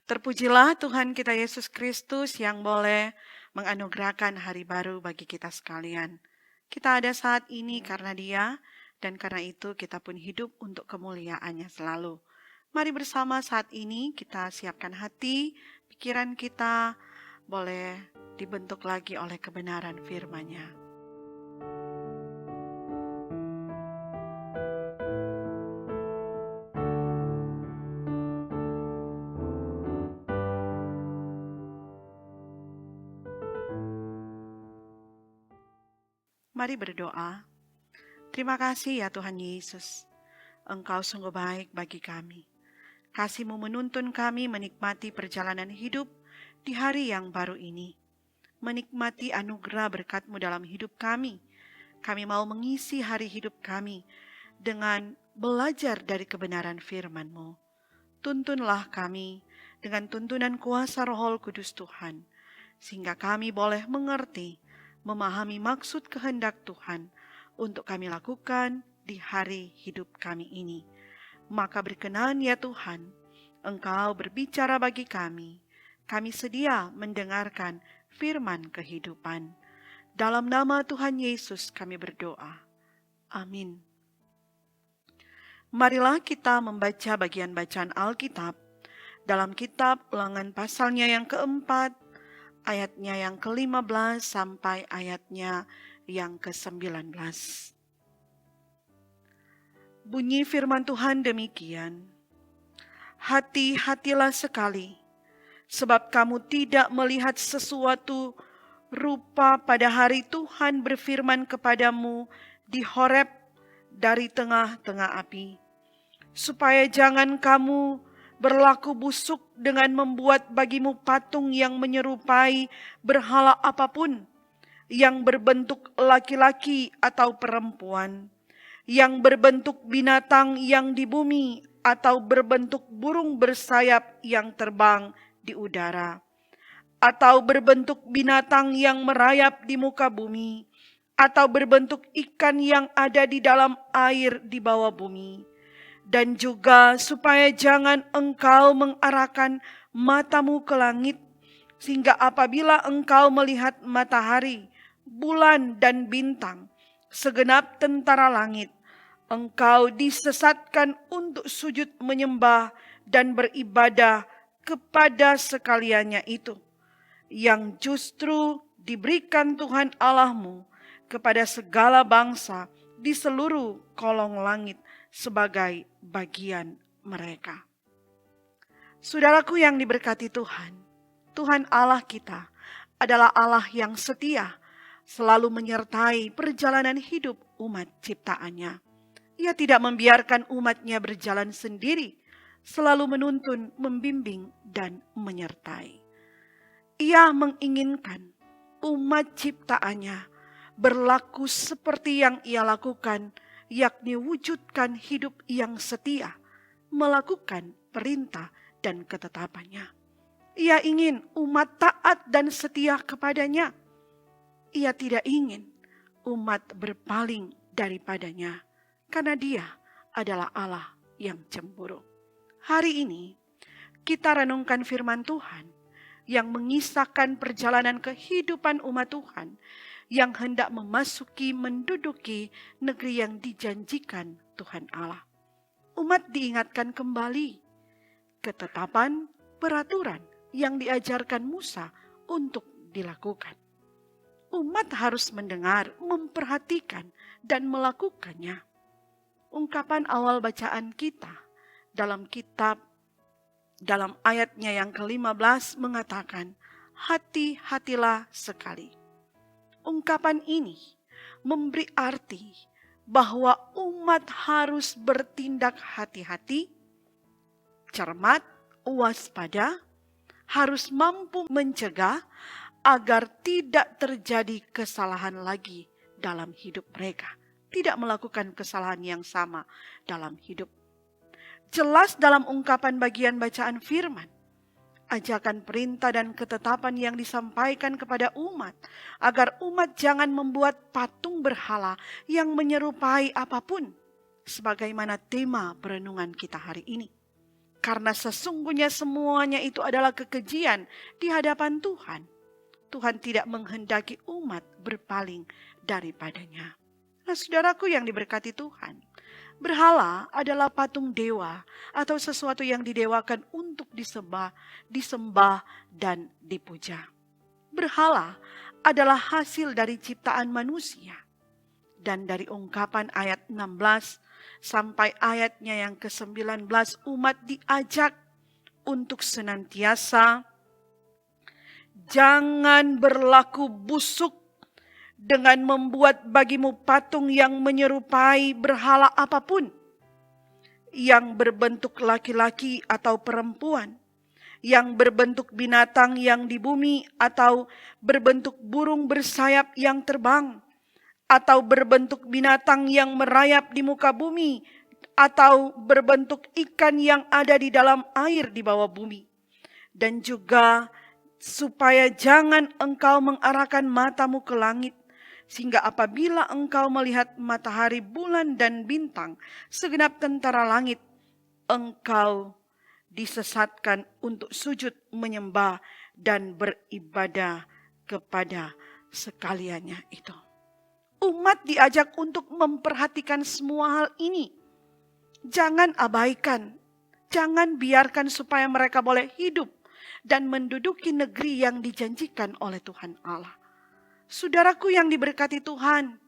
Terpujilah Tuhan kita Yesus Kristus yang boleh menganugerahkan hari baru bagi kita sekalian. Kita ada saat ini karena Dia, dan karena itu kita pun hidup untuk kemuliaan-Nya selalu. Mari bersama saat ini kita siapkan hati, pikiran kita boleh dibentuk lagi oleh kebenaran firman-Nya. Mari berdoa. Terima kasih ya Tuhan Yesus. Engkau sungguh baik bagi kami. Kasih-Mu menuntun kami menikmati perjalanan hidup di hari yang baru ini. Menikmati anugerah berkat-Mu dalam hidup kami. Kami mau mengisi hari hidup kami dengan belajar dari kebenaran firman-Mu. Tuntunlah kami dengan tuntunan kuasa Roh Kudus Tuhan, sehingga kami boleh mengerti, memahami maksud kehendak Tuhan untuk kami lakukan di hari hidup kami ini. Maka berkenan ya Tuhan, Engkau berbicara bagi kami. Kami sedia mendengarkan firman kehidupan. Dalam nama Tuhan Yesus kami berdoa. Amin. Marilah kita membaca bagian bacaan Alkitab dalam kitab Ulangan pasalnya yang keempat, ayatnya yang ke-15 sampai ayatnya yang ke-19. Bunyi firman Tuhan demikian. Hati-hatilah sekali, sebab kamu tidak melihat sesuatu rupa pada hari Tuhan berfirman kepadamu di Horeb dari tengah-tengah api, supaya jangan kamu berlaku busuk dengan membuat bagimu patung yang menyerupai berhala apapun, yang berbentuk laki-laki atau perempuan, yang berbentuk binatang yang di bumi, atau berbentuk burung bersayap yang terbang di udara, atau berbentuk binatang yang merayap di muka bumi, atau berbentuk ikan yang ada di dalam air di bawah bumi. Dan juga supaya jangan engkau mengarahkan matamu ke langit, sehingga apabila engkau melihat matahari, bulan dan bintang, segenap tentara langit, engkau disesatkan untuk sujud menyembah dan beribadah kepada sekaliannya itu, yang justru diberikan Tuhan Allahmu kepada segala bangsa di seluruh kolong langit sebagai bagian mereka. Saudaraku yang diberkati Tuhan, Tuhan Allah kita adalah Allah yang setia, selalu menyertai perjalanan hidup umat ciptaannya. Ia tidak membiarkan umatnya berjalan sendiri, selalu menuntun, membimbing, dan menyertai. Ia menginginkan umat ciptaannya berlaku seperti yang ia lakukan, yakni wujudkan hidup yang setia, melakukan perintah dan ketetapannya. Ia ingin umat taat dan setia kepadanya. Ia tidak ingin umat berpaling daripadanya, karena Dia adalah Allah yang cemburu. Hari ini kita renungkan firman Tuhan yang mengisahkan perjalanan kehidupan umat Tuhan yang hendak menduduki negeri yang dijanjikan Tuhan Allah. Umat diingatkan kembali ketetapan peraturan yang diajarkan Musa untuk dilakukan. Umat harus mendengar, memperhatikan, dan melakukannya. Ungkapan awal bacaan kita dalam ayatnya yang ke-15 mengatakan, hati-hatilah sekali. Ungkapan ini memberi arti bahwa umat harus bertindak hati-hati, cermat, waspada, harus mampu mencegah agar tidak terjadi kesalahan lagi dalam hidup mereka. Tidak melakukan kesalahan yang sama dalam hidup. Jelas dalam ungkapan bagian bacaan firman, ajakan perintah dan ketetapan yang disampaikan kepada umat, agar umat jangan membuat patung berhala yang menyerupai apapun, sebagaimana tema perenungan kita hari ini. Karena sesungguhnya semuanya itu adalah kekejian di hadapan Tuhan. Tuhan tidak menghendaki umat berpaling daripadanya. Nah, saudaraku yang diberkati Tuhan, berhala adalah patung dewa atau sesuatu yang didewakan untuk disembah dan dipuja. Berhala adalah hasil dari ciptaan manusia. Dan dari ungkapan ayat 16 sampai ayatnya yang ke-19, umat diajak untuk senantiasa jangan berlaku busuk dengan membuat bagimu patung yang menyerupai berhala apapun, yang berbentuk laki-laki atau perempuan, yang berbentuk binatang yang di bumi, atau berbentuk burung bersayap yang terbang, atau berbentuk binatang yang merayap di muka bumi, atau berbentuk ikan yang ada di dalam air di bawah bumi. Dan juga supaya jangan engkau mengarahkan matamu ke langit, sehingga apabila engkau melihat matahari, bulan, dan bintang, segenap tentara langit, engkau disesatkan untuk sujud menyembah dan beribadah kepada sekaliannya itu. Umat diajak untuk memperhatikan semua hal ini. Jangan abaikan, jangan biarkan supaya mereka boleh hidup dan menduduki negeri yang dijanjikan oleh Tuhan Allah. Saudaraku yang diberkati Tuhan,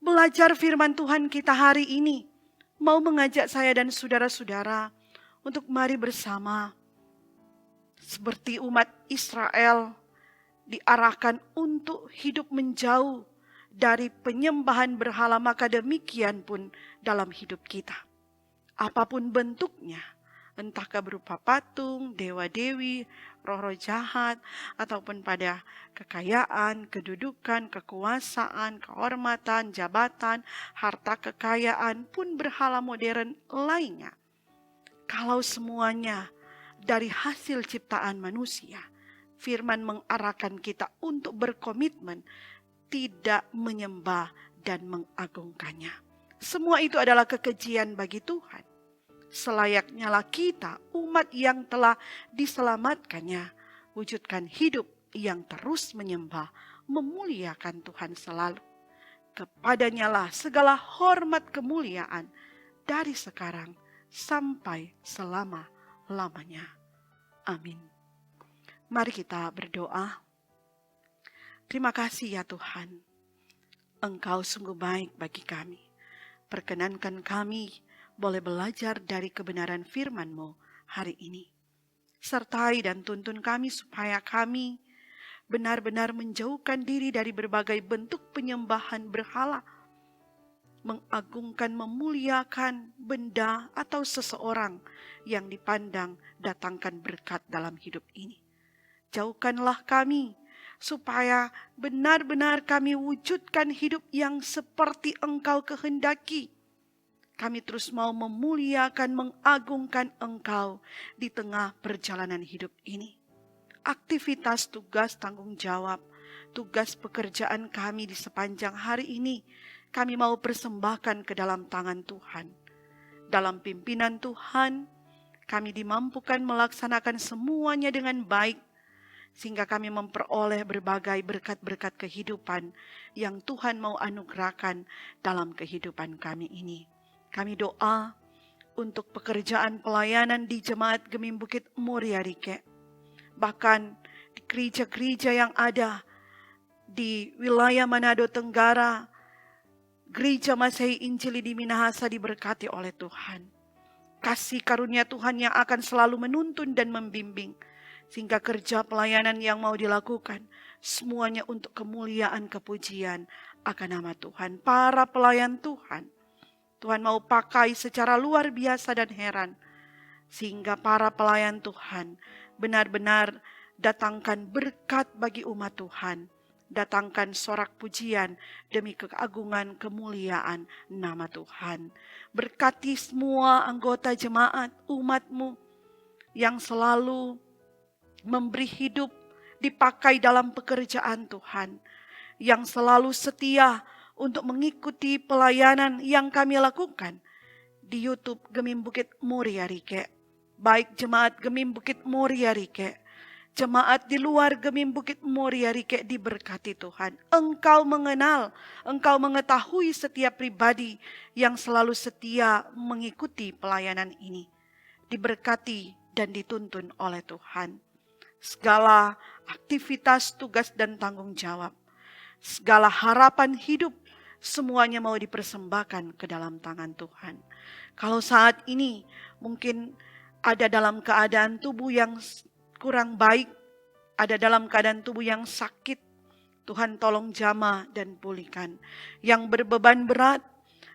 belajar firman Tuhan kita hari ini mau mengajak saya dan saudara-saudara untuk mari bersama seperti umat Israel diarahkan untuk hidup menjauh dari penyembahan berhala, maka demikian pun dalam hidup kita. Apapun bentuknya, entahkah berupa patung, dewa-dewi, roh-roh jahat, ataupun pada kekayaan, kedudukan, kekuasaan, kehormatan, jabatan, harta kekayaan, pun berhala modern lainnya. Kalau semuanya dari hasil ciptaan manusia, firman mengarahkan kita untuk berkomitmen tidak menyembah dan mengagungkannya. Semua itu adalah kekejian bagi Tuhan. Selayaknya lah kita, umat yang telah diselamatkannya, wujudkan hidup yang terus menyembah, memuliakan Tuhan selalu. Kepadanya lah segala hormat kemuliaan dari sekarang sampai selama-lamanya. Amin. Mari kita berdoa. Terima kasih ya Tuhan, Engkau sungguh baik bagi kami. Perkenankan kami boleh belajar dari kebenaran firman-Mu hari ini. Sertai dan tuntun kami supaya kami benar-benar menjauhkan diri dari berbagai bentuk penyembahan berhala, mengagungkan, memuliakan benda atau seseorang yang dipandang datangkan berkat dalam hidup ini. Jauhkanlah kami supaya benar-benar kami wujudkan hidup yang seperti Engkau kehendaki. Kami terus mau memuliakan, mengagungkan Engkau di tengah perjalanan hidup ini. Aktivitas, tugas, tanggung jawab, tugas pekerjaan kami di sepanjang hari ini, kami mau persembahkan ke dalam tangan Tuhan. Dalam pimpinan Tuhan, kami dimampukan melaksanakan semuanya dengan baik, sehingga kami memperoleh berbagai berkat-berkat kehidupan yang Tuhan mau anugerahkan dalam kehidupan kami ini. Kami doa untuk pekerjaan pelayanan di Jemaat Gemim Bukit Muria Rike. Bahkan di gereja-gereja yang ada di wilayah Manado Tenggara, Gereja Masehi Injili di Minahasa diberkati oleh Tuhan. Kasih karunia Tuhan yang akan selalu menuntun dan membimbing, sehingga kerja pelayanan yang mau dilakukan, semuanya untuk kemuliaan kepujian akan nama Tuhan. Para pelayan Tuhan, Tuhan mau pakai secara luar biasa dan heran, sehingga para pelayan Tuhan benar-benar datangkan berkat bagi umat Tuhan. Datangkan sorak pujian demi keagungan kemuliaan nama Tuhan. Berkati semua anggota jemaat umat-Mu yang selalu memberi hidup dipakai dalam pekerjaan Tuhan, yang selalu setia untuk mengikuti pelayanan yang kami lakukan di YouTube Gemim Bukit Muria Rike. baik jemaat Gemim Bukit Moria Rike, jemaat di luar Gemim Bukit Moria Rike diberkati Tuhan. Engkau mengenal, Engkau mengetahui setiap pribadi yang selalu setia mengikuti pelayanan ini. Diberkati dan dituntun oleh Tuhan. Segala aktivitas, tugas dan tanggung jawab, segala harapan hidup, semuanya mau dipersembahkan ke dalam tangan Tuhan. Kalau saat ini mungkin ada dalam keadaan tubuh yang kurang baik, ada dalam keadaan tubuh yang sakit, Tuhan tolong jamah dan pulihkan. Yang berbeban berat,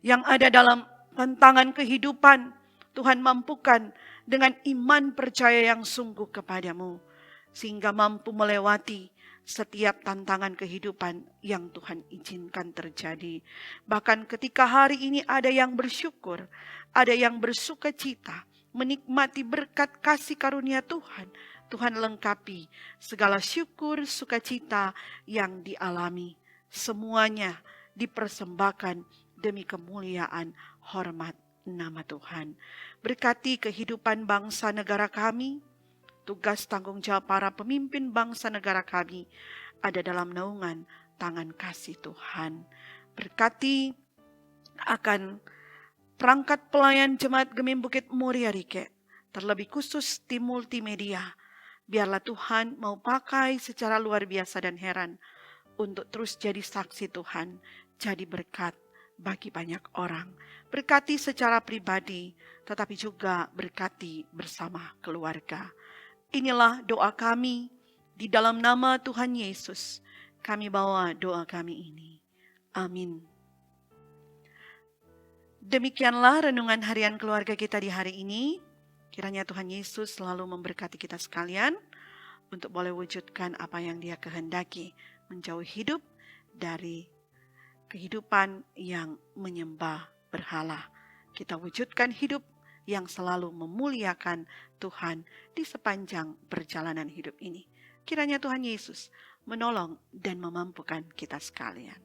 yang ada dalam tantangan kehidupan, Tuhan mampukan dengan iman percaya yang sungguh kepadamu, sehingga mampu melewati setiap tantangan kehidupan yang Tuhan izinkan terjadi. Bahkan ketika hari ini ada yang bersyukur, ada yang bersuka cita, menikmati berkat kasih karunia Tuhan, Tuhan lengkapi segala syukur, sukacita yang dialami. Semuanya dipersembahkan demi kemuliaan, hormat nama Tuhan. Berkati kehidupan bangsa negara kami, tugas tanggung jawab para pemimpin bangsa negara kami ada dalam naungan tangan kasih Tuhan. Berkati akan perangkat pelayan jemaat Gemim Bukit Moria Rike, terlebih khusus tim multimedia. Biarlah Tuhan mau pakai secara luar biasa dan heran untuk terus jadi saksi Tuhan, jadi berkat bagi banyak orang. Berkati secara pribadi, tetapi juga berkati bersama keluarga. Inilah doa kami di dalam nama Tuhan Yesus. Kami bawa doa kami ini. Amin. Demikianlah renungan harian keluarga kita di hari ini. Kiranya Tuhan Yesus selalu memberkati kita sekalian untuk boleh wujudkan apa yang Dia kehendaki, menjauh hidup dari kehidupan yang menyembah berhala. Kita wujudkan hidup yang selalu memuliakan Tuhan di sepanjang perjalanan hidup ini. Kiranya Tuhan Yesus menolong dan memampukan kita sekalian.